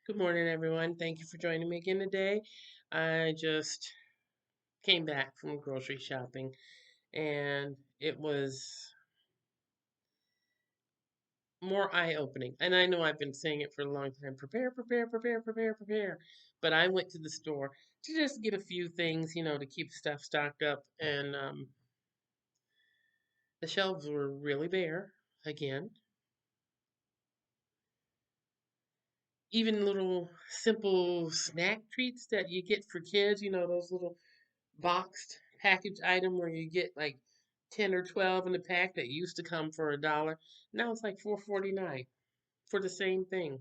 Good morning, everyone. Thank you for joining me again today. I just came back from grocery shopping and it was more eye-opening. And I know I've been saying it for a long time, prepare, prepare, prepare, prepare, prepare. But I went to the store to just get a few things, to keep stuff stocked up. And the shelves were really bare again. Even little simple snack treats that you get for kids, those little boxed package item where you get like 10 or 12 in a pack that used to come for $1. Now it's like 4.49 for the same thing,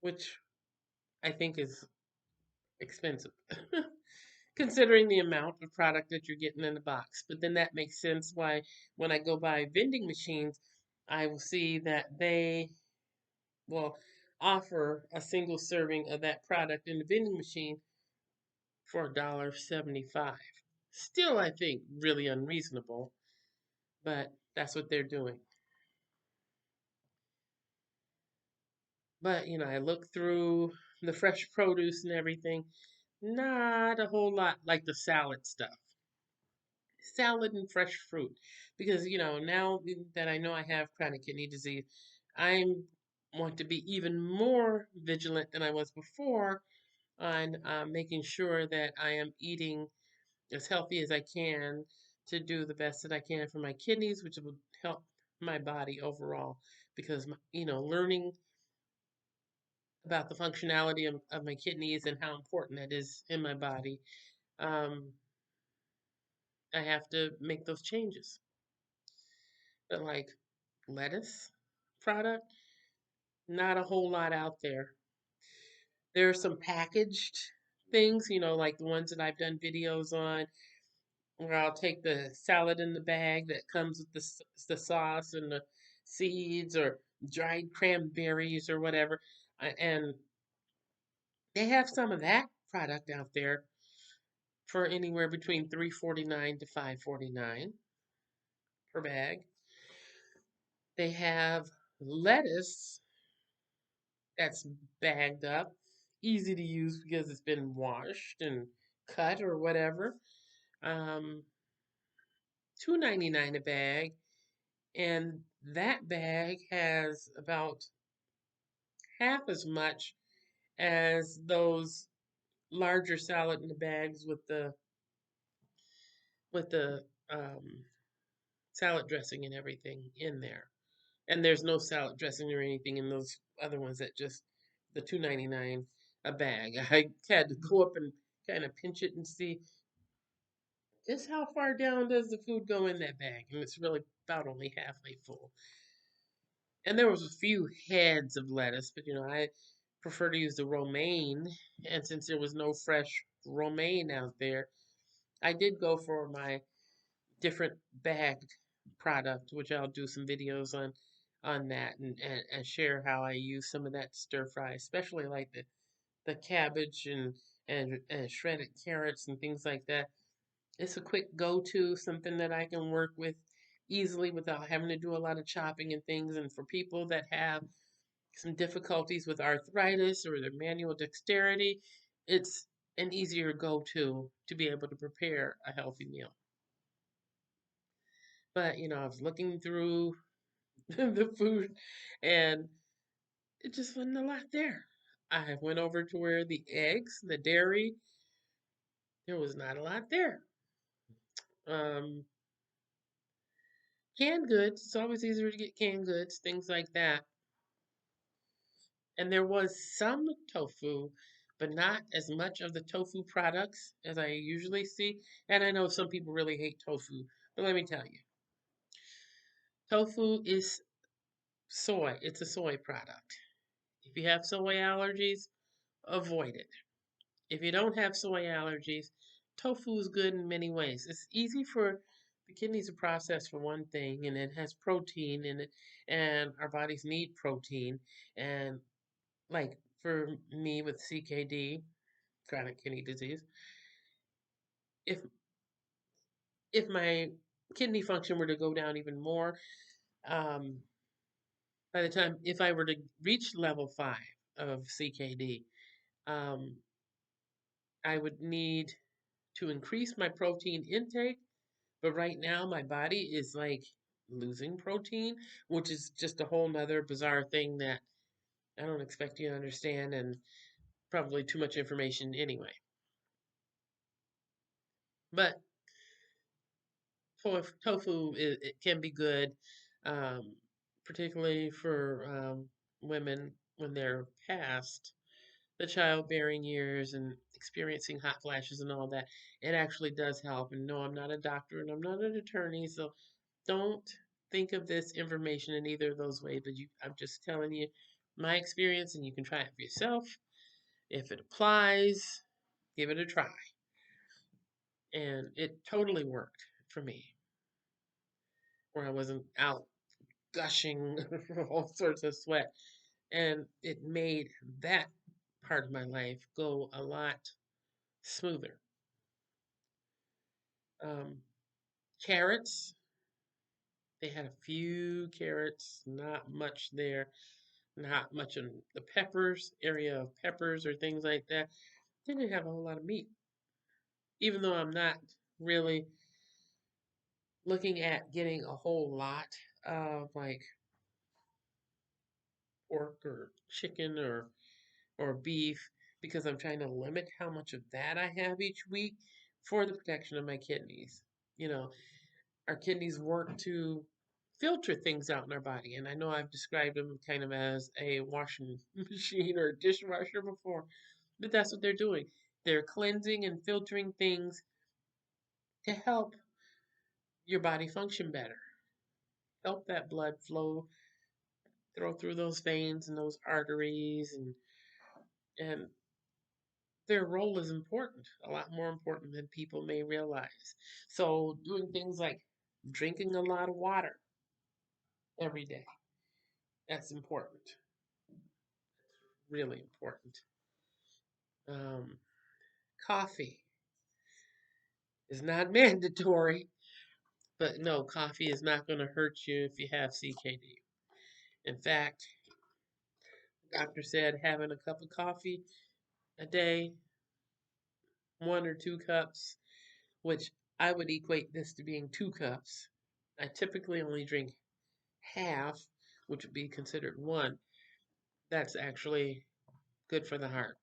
which I think is expensive considering the amount of product that you're getting in the box. But then that makes sense why when I go by vending machines, I will see that they will offer a single serving of that product in the vending machine for $1.75. Still, I think really unreasonable, but that's what they're doing. But, I look through the fresh produce and everything, not a whole lot like the salad stuff. Salad and fresh fruit. Because, now that I know I have chronic kidney disease, I want to be even more vigilant than I was before on making sure that I am eating as healthy as I can to do the best that I can for my kidneys, which will help my body overall. Because, learning about the functionality of my kidneys and how important that is in my body, um, I have to make those changes. But like lettuce product, not a whole lot out there. There are some packaged things, like the ones that I've done videos on, where I'll take the salad in the bag that comes with the sauce and the seeds or dried cranberries or whatever. And they have some of that product out there for anywhere between 3.49 to 5.49 per bag. They have lettuce that's bagged up, easy to use because it's been washed and cut or whatever. Um, 2.99 a bag, and that bag has about half as much as those larger salad in the bags with the salad dressing and everything in there. And there's no salad dressing or anything in those other ones that just the 2.99 a bag. I had to go up and kind of pinch it and see just how far down does the food go in that bag, and it's really about only halfway full. And there was a few heads of lettuce, but I prefer to use the romaine, and since there was no fresh romaine out there, I did go for my different bagged product, which I'll do some videos on that and share how I use some of that to stir fry, especially like the cabbage and shredded carrots and things like that. It's a quick go-to, something that I can work with easily without having to do a lot of chopping and things. And for people that have some difficulties with arthritis or their manual dexterity, it's an easier go-to be able to prepare a healthy meal. But, I was looking through the food and it just wasn't a lot there. I went over to where the eggs, the dairy, there was not a lot there. Um, Canned goods, it's always easier to get canned goods, things like that. And there was some tofu, but not as much of the tofu products as I usually see. And I know some people really hate tofu, but let me tell you, tofu is soy. It's a soy product. If you have soy allergies, avoid it. If you don't have soy allergies, tofu is good in many ways. It's easy for the kidneys to process for one thing, and it has protein in it, and our bodies need protein. And like for me with CKD, chronic kidney disease, if if my kidney function were to go down even more, um, By the time, if I were to reach level 5 of CKD, um, I would need to increase my protein intake. But right now, my body is like losing protein, which is just a whole nother bizarre thing that I don't expect you to understand, and probably too much information anyway. But tofu, it can be good, um, particularly for women when they're past the childbearing years and experiencing hot flashes and all that. It actually does help. And no, I'm not a doctor and I'm not an attorney, so don't think of this information in either of those ways. But I'm just telling you my experience, and you can try it for yourself. If it applies, give it a try. And it totally worked for me, where I wasn't out gushing all sorts of sweat. And it made that part of my life go a lot smoother. Um, Carrots, they had a few carrots, not much there, not much in the peppers, area of peppers or things like that. They didn't have a whole lot of meat, even though I'm not really looking at getting a whole lot of like pork or chicken or beef, because I'm trying to limit how much of that I have each week for the protection of my kidneys. You know, our kidneys work to filter things out in our body. And I know I've described them kind of as a washing machine or a dishwasher before, but that's what they're doing. They're cleansing and filtering things to help your body function better, help that blood flow through those veins and those arteries, and their role is important, a lot more important than people may realize. So doing things like drinking a lot of water every day, that's important, really important. Um, Coffee is not mandatory, but no, coffee is not going to hurt you if you have CKD. In fact, the doctor said having a cup of coffee a day, 1 or 2 cups, which I would equate this to being 2 cups. I typically only drink half, which would be considered one. That's actually good for the heart.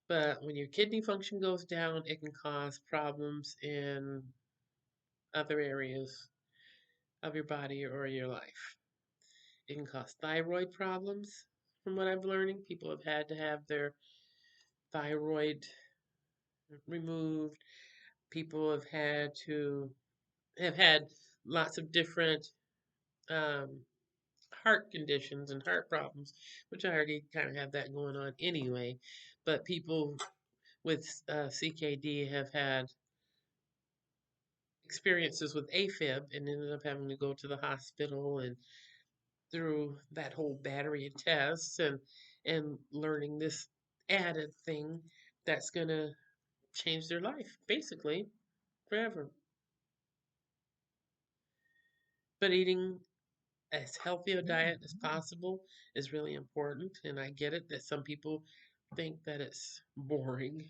But when your kidney function goes down, it can cause problems in other areas of your body or your life. It can cause thyroid problems, from what I'm learning. People have had to have their thyroid removed. People have had lots of different um, heart conditions and heart problems, which I already kind of have that going on anyway. But people with CKD have had experiences with AFib and ended up having to go to the hospital and through that whole battery of tests and learning this added thing that's going to change their life basically forever. But eating as healthy a diet as possible is really important, and I get it that some people think that it's boring.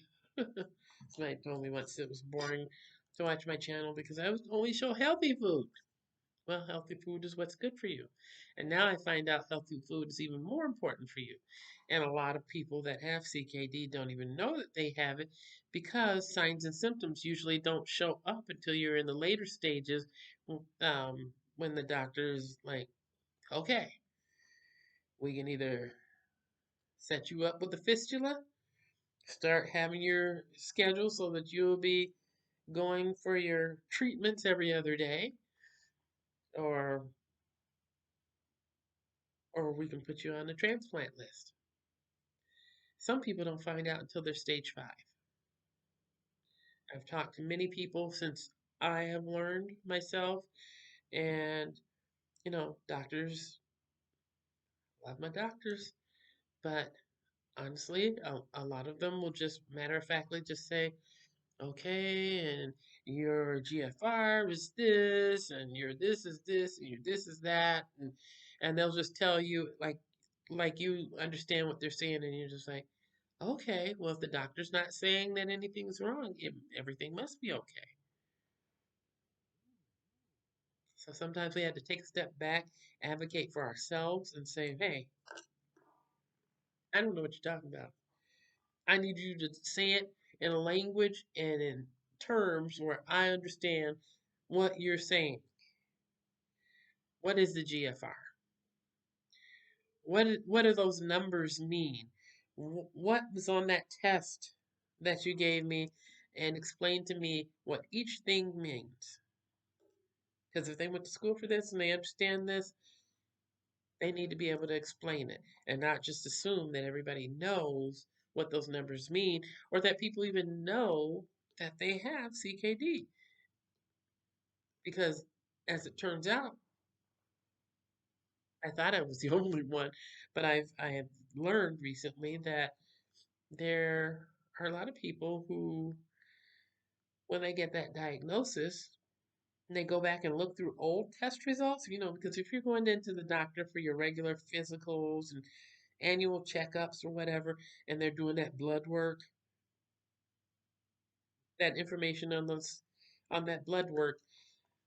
Somebody told me once it was boring to watch my channel because I would only show healthy food. Well, healthy food is what's good for you. And now I find out healthy food is even more important for you. And a lot of people that have CKD don't even know that they have it because signs and symptoms usually don't show up until you're in the later stages, when the doctor's like, okay, we can either set you up with a fistula, start having your schedule so that you'll be going for your treatments every other day, or we can put you on the transplant list. Some people don't find out until they're stage 5. I've talked to many people since I have learned myself, and doctors, love my doctors, but honestly, a lot of them will just matter of factly just say, okay, and your GFR is this, and your this is this, and your this is that, and they'll just tell you like you understand what they're saying, and you're just like, okay, well if the doctor's not saying that anything's wrong, everything must be okay. So sometimes we have to take a step back, advocate for ourselves, and say, hey, I don't know what you're talking about. I need you to say it in a language and in terms where I understand what you're saying. What is the GFR? What do those numbers mean? What was on that test that you gave me, and explain to me what each thing means? Because if they went to school for this and they understand this, they need to be able to explain it and not just assume that everybody knows what those numbers mean or that people even know that they have CKD. Because as it turns out, I thought I was the only one, but I have learned recently that there are a lot of people who, when they get that diagnosis, they go back and look through old test results, because if you're going into the doctor for your regular physicals and annual checkups or whatever, and they're doing that blood work, that information on that blood work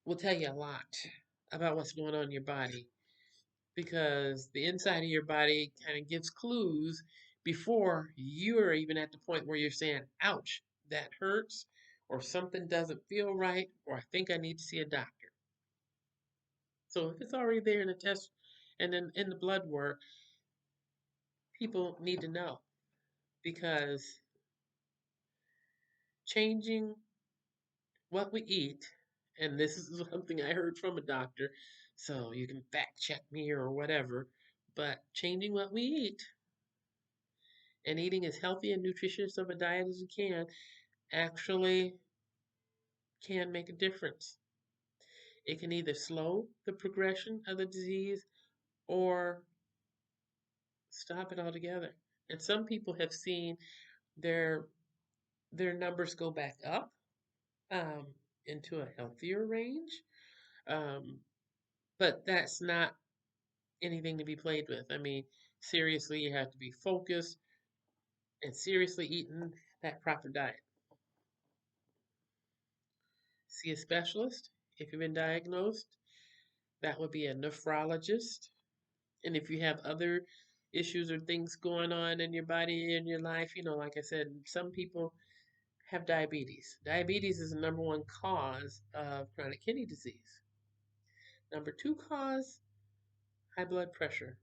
will tell you a lot about what's going on in your body because the inside of your body kind of gives clues before you're even at the point where you're saying, ouch, that hurts, or something doesn't feel right, or I think I need to see a doctor. So if it's already there in the test and then in the blood work, people need to know because changing what we eat, and this is something I heard from a doctor, so you can fact check me or whatever, but changing what we eat and eating as healthy and nutritious of a diet as you can actually can make a difference. It can either slow the progression of the disease or stop it altogether. And some people have seen their their numbers go back up um, into a healthier range. Um, but that's not anything to be played with. I mean, seriously, you have to be focused and seriously eating that proper diet. See a specialist if you've been diagnosed. That would be a nephrologist. And if you have other issues or things going on in your body in your life, like I said, some people have diabetes. Diabetes is the number one cause of chronic kidney disease. Number two cause, high blood pressure.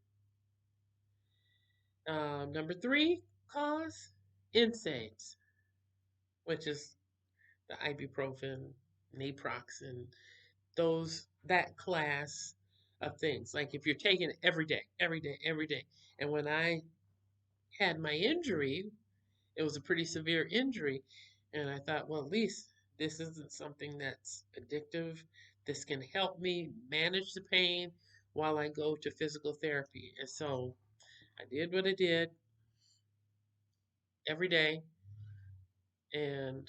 Number three cause, NSAIDs, which is the ibuprofen, naproxen, that class of things. Like if you're taking it every day, every day, every day. And when I had my injury, it was a pretty severe injury, and I thought, well, at least this isn't something that's addictive. This can help me manage the pain while I go to physical therapy. And so I did what I did every day, and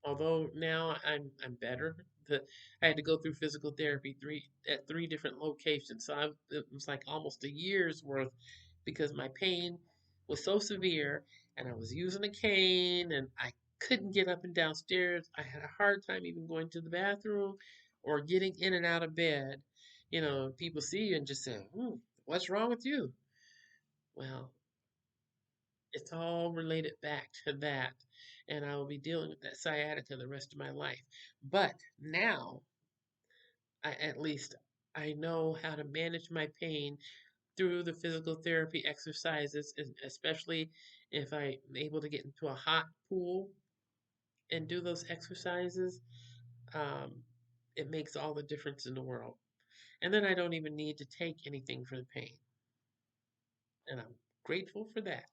although now I'm better, I had to go through physical therapy at three different locations. So it was like almost a year's worth because my pain was so severe, and I was using a cane, and I couldn't get up and down stairs. I had a hard time even going to the bathroom or getting in and out of bed. People see you and just say, "What's wrong with you?" Well, it's all related back to that. And I will be dealing with that sciatica the rest of my life. But now, at least, I know how to manage my pain through the physical therapy exercises, especially if I'm able to get into a hot pool and do those exercises. Um, it makes all the difference in the world. And then I don't even need to take anything for the pain. And I'm grateful for that.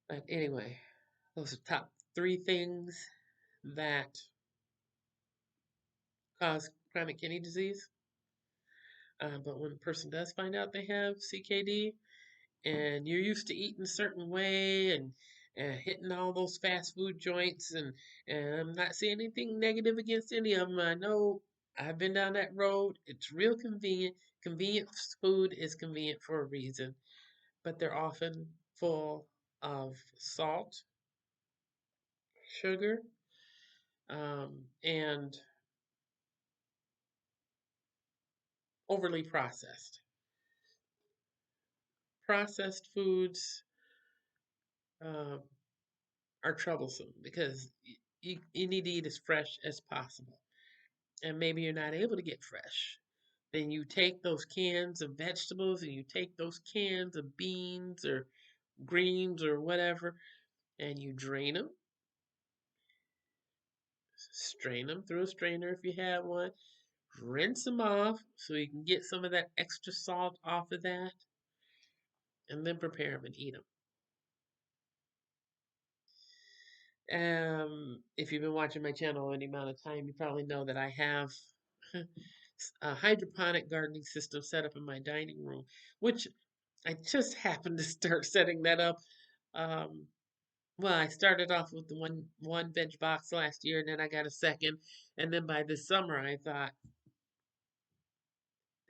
But anyway, those are top three things that cause chronic kidney disease. But when a person does find out they have CKD, and you're used to eating a certain way and hitting all those fast food joints and I'm not saying anything negative against any of them. I know I've been down that road. It's real convenient. Convenient food is convenient for a reason, but they're often full of salt, sugar, and overly processed. Processed foods uh, are troublesome because you need to eat as fresh as possible. And maybe you're not able to get fresh. Then you take those cans of vegetables and you take those cans of beans or greens or whatever and you drain them, strain them through a strainer if you have one, rinse them off so you can get some of that extra salt off of that, and then prepare them and eat them. If you've been watching my channel any amount of time, you probably know that I have a hydroponic gardening system set up in my dining room, which I just happened to start setting that up. Um, well, I started off with the one veg box last year, and then I got a second, and then by this summer, I thought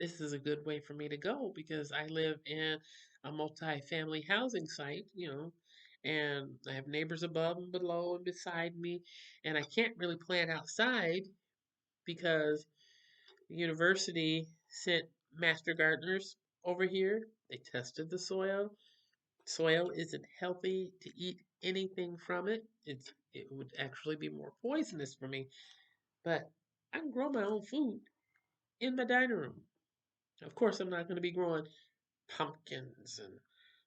this is a good way for me to go because I live in a multi-family housing site, and I have neighbors above and below and beside me, and I can't really plant outside because the university sent master gardeners over here. They tested the soil. Soil isn't healthy to eat anything from it. It would actually be more poisonous for me. But I can grow my own food in my dining room. Of course, I'm not going to be growing pumpkins and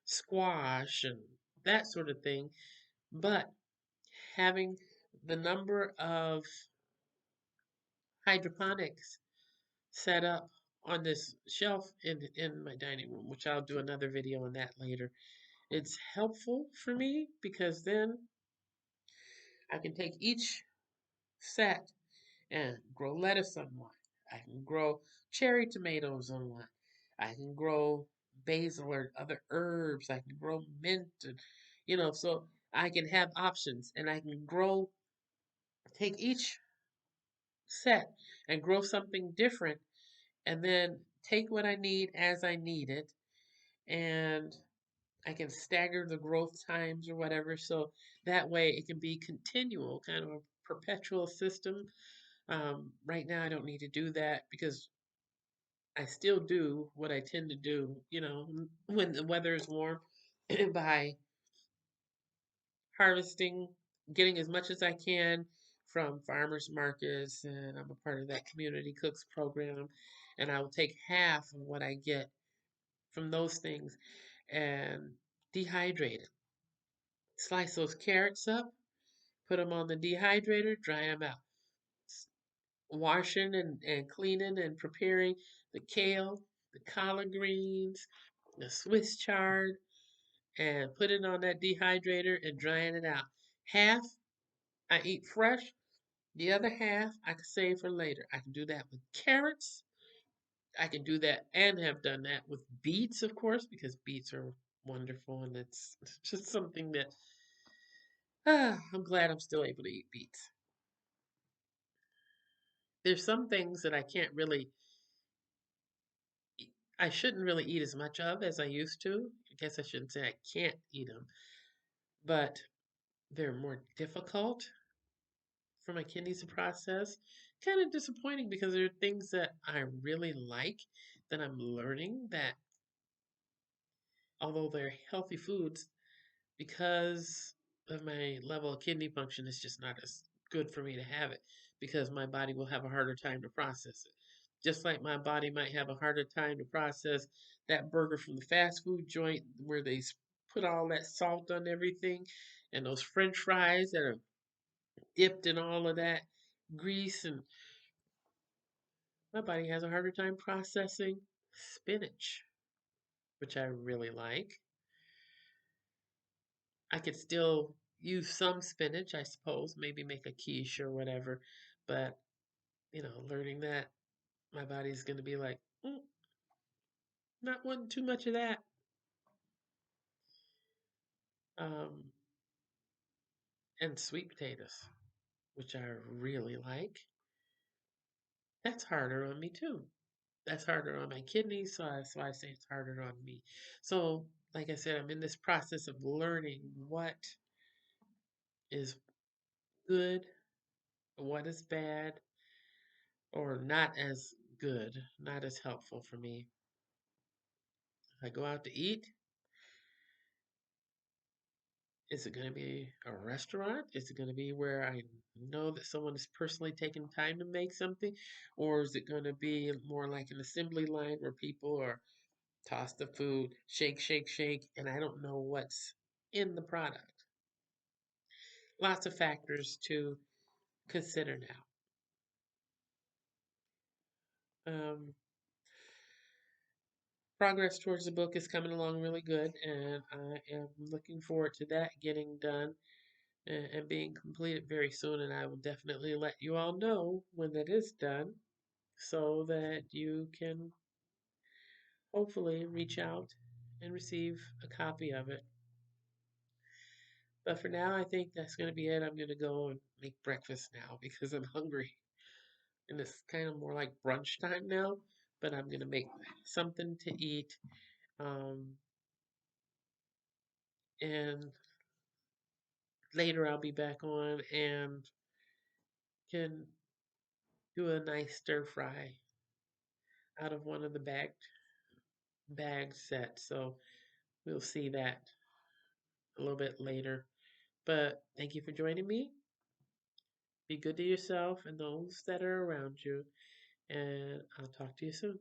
squash and that sort of thing. But having the number of hydroponics set up on this shelf in my dining room, which I'll do another video on that later. It's helpful for me because then I can take each set and grow lettuce on one. I can grow cherry tomatoes on one. I can grow basil or other herbs. I can grow mint and so I can have options and I can take each set and grow something different and then take what I need as I need it and I can stagger the growth times or whatever so that way it can be continual, kind of a perpetual system. Right now, I don't need to do that because I still do what I tend to do, when the weather is warm by harvesting, getting as much as I can from farmers markets, and I'm a part of that Community Cooks program, and I will take half of what I get from those things and dehydrate it. Slice those carrots up, put them on the dehydrator, dry them out. Washing and cleaning and preparing the kale, the collard greens, the Swiss chard, and put it on that dehydrator and drying it out. Half I eat fresh, the other half I can save for later. I can do that with carrots. I can do that and have done that with beets, of course, because beets are wonderful and it's just something that I'm glad I'm still able to eat beets. There's some things that I shouldn't really eat as much of as I used to. I guess I shouldn't say I can't eat them, but they're more difficult for my kidneys to process. Kind of disappointing because there are things that I really like that I'm learning that, although they're healthy foods, because of my level of kidney function, it's just not as good for me to have it because my body will have a harder time to process it. Just like my body might have a harder time to process that burger from the fast food joint where they put all that salt on everything and those french fries that are dipped in all of that grease, and my body has a harder time processing spinach, which I really like. I could still use some spinach, I suppose, maybe make a quiche or whatever. But, learning that my body's going to be like, not wanting too much of that. Um, and sweet potatoes, which I really like. That's harder on me too. That's harder on my kidneys, so that's why I say it's harder on me. So, like I said, I'm in this process of learning what is good, what is bad, or not as good, not as helpful for me. If I go out to eat, is it going to be a restaurant? Is it going to be where I know that someone is personally taking time to make something? Or is it going to be more like an assembly line where people are toss the food, shake, shake, shake, and I don't know what's in the product? Lots of factors to consider now. Progress towards the book is coming along really good, and I am looking forward to that getting done and being completed very soon. And I will definitely let you all know when that is done so that you can hopefully reach out and receive a copy of it. But for now, I think that's going to be it. I'm going to go and make breakfast now because I'm hungry. And it's kind of more like brunch time now, but I'm going to make something to eat. Um, and later I'll be back on and can do a nice stir fry out of one of the bag sets. So we'll see that a little bit later. But thank you for joining me. Be good to yourself and those that are around you. And I'll talk to you soon.